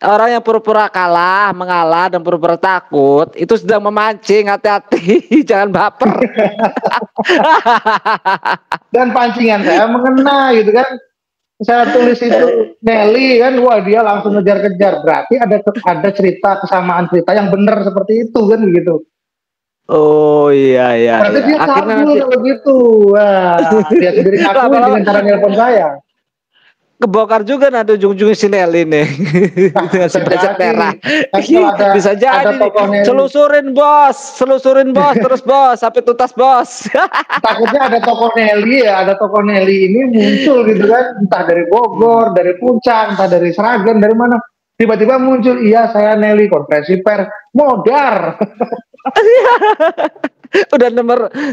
orang yang pura-pura kalah, mengalah dan pura-pura takut, itu sedang memancing. Hati-hati, jangan baper. Dan pancingan saya mengena gitu kan. Saya tulis itu Nelly kan, wah dia langsung ngejar-kejar. Berarti ada cerita, kesamaan cerita yang benar seperti itu kan begitu. Oh iya. Berarti dia kabur kalau gitu. Wah, dia sendiri ngakuin dengan cara nelpon saya. Kebongkar juga nanti ujung-ujungnya si Nelly nih. Dengan si Bajak Merah. Bisa jadi. Selusurin bos, terus bos, sampai tuntas bos. Takutnya ada tokoh Nelly ya, ada tokoh Nelly ini muncul gitu kan, entah dari Bogor, dari Puncak, entah dari Sragen, dari mana. Tiba-tiba muncul, iya saya Nelly, konferensi pers, modar. Udah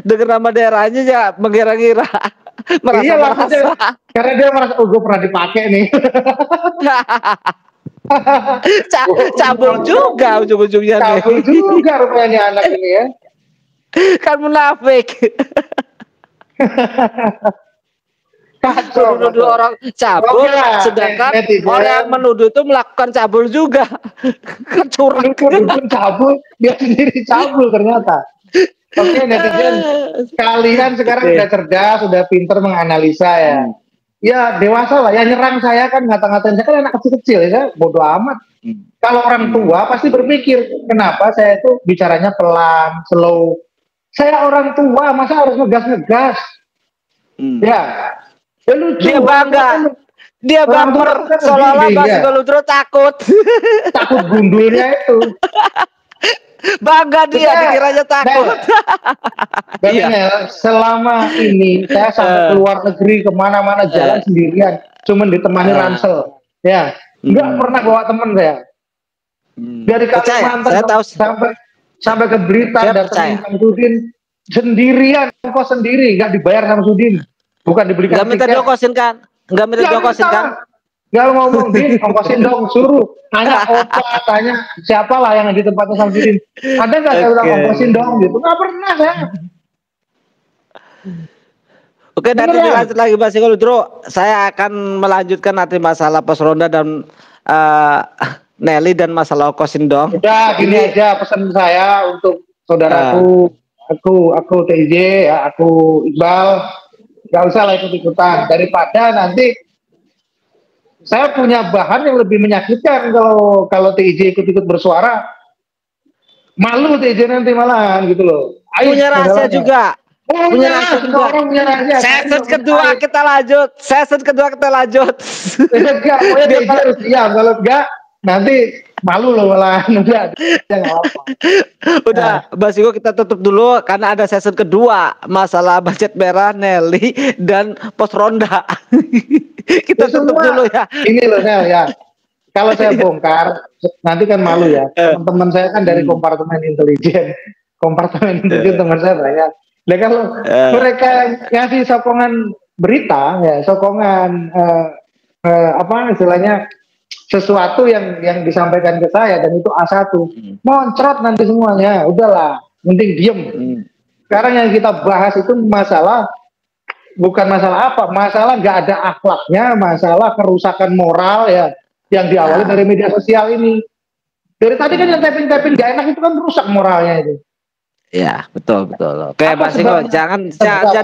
denger nama daerahnya ya mengira-ngira. Iya maksudnya karena dia merasa gue pernah dipakai nih. Cabul juga ujung-ujungnya. Cabul juga rupanya anak ini ya. Kan munafik. Menuduh orang cabul, sedangkan orang yang menuduh itu melakukan cabul juga. Curang. Cabul, dia sendiri cabul ternyata. Oke, netizen, kalian sekarang sudah cerdas, sudah pinter menganalisa ya. Ya dewasa lah, ya nyerang saya kan, ngata-ngatain saya kan anak kecil-kecil ya, bodoh amat. Kalau orang tua pasti berpikir, kenapa saya itu bicaranya pelan, slow. Saya orang tua, masa harus ngegas-ngegas? Ya lucu. Dia bangga. Dia baper, seolah-olah Basingo Ludro takut. Takut gundulnya itu. Bangga dia, dikiranya takut. Iya. Selama ini saya sampai keluar negeri kemana-mana jalan sendirian, cuman ditemani ransel, ya, nggak pernah bawa temen saya. Dari Kalimantan sampai ke Blitar dan Samsudin sendirian, kos sendiri, nggak dibayar sama Sudin, bukan dibelikan. Nggak minta diokosin kan? Nggak minta diokosin kan? Gak ngomong, Din, ongkosin dong, suruh. Tanya opa, tanya siapa lah yang di tempatnya Samsudin. Ada nggak saya bilang ongkosin dong gitu? Nggak pernah saya. Oke, nanti dilanjut lagi Basingo Ludro. Saya akan melanjutkan nanti masalah pos ronda dan Nelly dan masalah ongkosin dong. Udah, gini aja pesan saya untuk saudaraku, aku TJ, ya, aku Iqbal. Gak usah lah ikut-ikutan. Daripada nanti saya punya bahan yang lebih menyakitkan kalau TJ ikut-ikut bersuara, malu TJ nanti malahan gitu loh. Punya rahasia juga. Punya rahasia juga. Season kedua kita lanjut. Enggak, pokoknya TJ harus diam. Kalau enggak, nanti malu loh malahan. Udah, Basingo kita tutup dulu karena ada season kedua masalah budget merah, Nelly dan pos ronda. Kita tutup dulu ya. Ini loh Nel ya. Kalau saya bongkar nanti kan malu ya. Teman-teman saya kan dari kompartemen intelijen. Teman saya banyak. Nah kalau mereka ngasih sokongan berita ya, sokongan apa istilahnya sesuatu yang disampaikan ke saya dan itu A1 moncrot nanti semuanya, udahlah mending diem. Sekarang yang kita bahas itu masalah, bukan masalah apa, masalah nggak ada akhlaknya, masalah kerusakan moral ya yang diawali dari media sosial ini. Dari tadi kan yang tapping gak enak itu kan rusak moralnya itu. Ya, betul. Oke, Mas Singo, jangan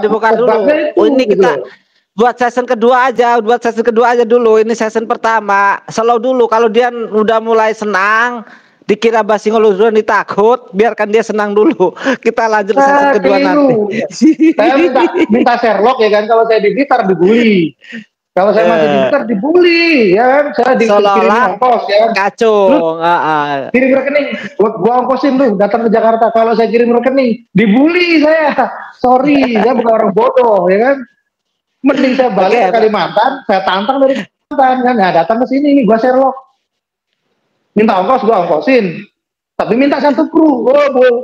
dibuka dulu. Ini kita buat season kedua aja dulu. Ini season pertama. Slow dulu. Kalau dia udah mulai senang, dikira Mas Singo lu ini takut, biarkan dia senang dulu. Kita lanjut season kedua nanti. Saya minta Sherlock ya kan, kalau saya di Blitar dibully. Kalau saya masih di Blitar dibully, ya kan? Saya dikirim ongkos, ya kan? Kacung. Kirim rekening, gua ongkosin lu datang ke Jakarta. Kalau saya kirim rekening, dibully saya. Sorry, saya bukan orang bodoh, ya kan? Mending saya balik ke Kalimantan, saya tantang dari Kalimantan kan. Nah, datang ke sini, gua Sherlock. Minta ongkos, gua ongkosin. Tapi minta satu kru.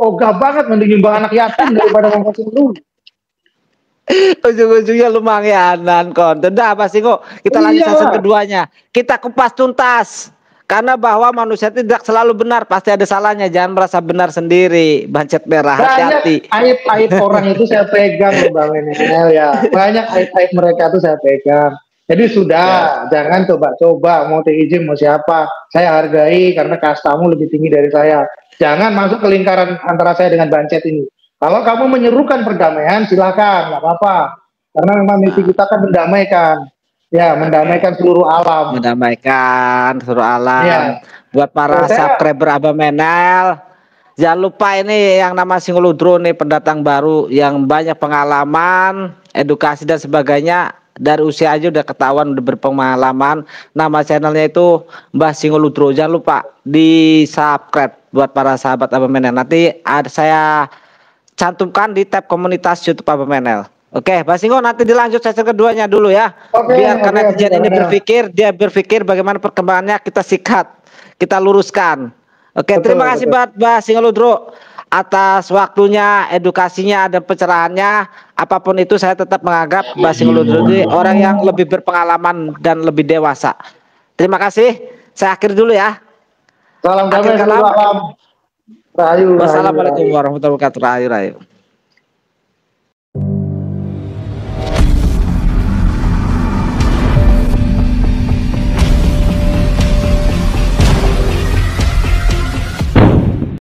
Ogah banget, mending nyumbang anak yatim daripada ongkosin lu. Ujung-ujungnya lu mangyanan konten. Dah Mas Singo, kita lanjut season keduanya. Kita kupas tuntas. Karena bahwa manusia tidak selalu benar, pasti ada salahnya. Jangan merasa benar sendiri. Bancet merah, hati-hati. Aib-aib orang itu saya pegang, Bang Enel ya. Banyak aib-aib mereka itu saya pegang. Jadi sudah, jangan coba-coba mau TIJ mau siapa. Saya hargai karena kastamu lebih tinggi dari saya. Jangan masuk ke lingkaran antara saya dengan Bancet ini. Kalau kamu menyerukan perdamaian, silakan, nggak apa-apa. Karena memang misi kita kan mendamaikan. Ya, mendamaikan seluruh alam. Mendamaikan seluruh alam. Ya. Buat para subscriber Abah Menel, jangan lupa ini yang nama Singo Ludro nih, pendatang baru yang banyak pengalaman, edukasi dan sebagainya. Dari usia aja udah ketahuan, udah berpengalaman. Nama channelnya itu Mbah Singo Ludro. Jangan lupa di subscribe buat para sahabat Abah Menel. Nanti saya cantumkan di tab komunitas YouTube Abah Menel. Oke, Mas Singo, nanti dilanjut sesi keduanya dulu ya. Biar netizen ini berpikir bagaimana perkembangannya, kita sikat, kita luruskan. Oke, terima kasih buat Mbak Singo Ludro atas waktunya, edukasinya, dan pencerahannya. Apapun itu saya tetap menganggap Mbak Singo Ludro ini orang yang lebih berpengalaman dan lebih dewasa. Terima kasih. Saya akhiri dulu ya. Salam damai, salam. Wassalamualaikum warahmatullahi wabarakatuh. Rayu.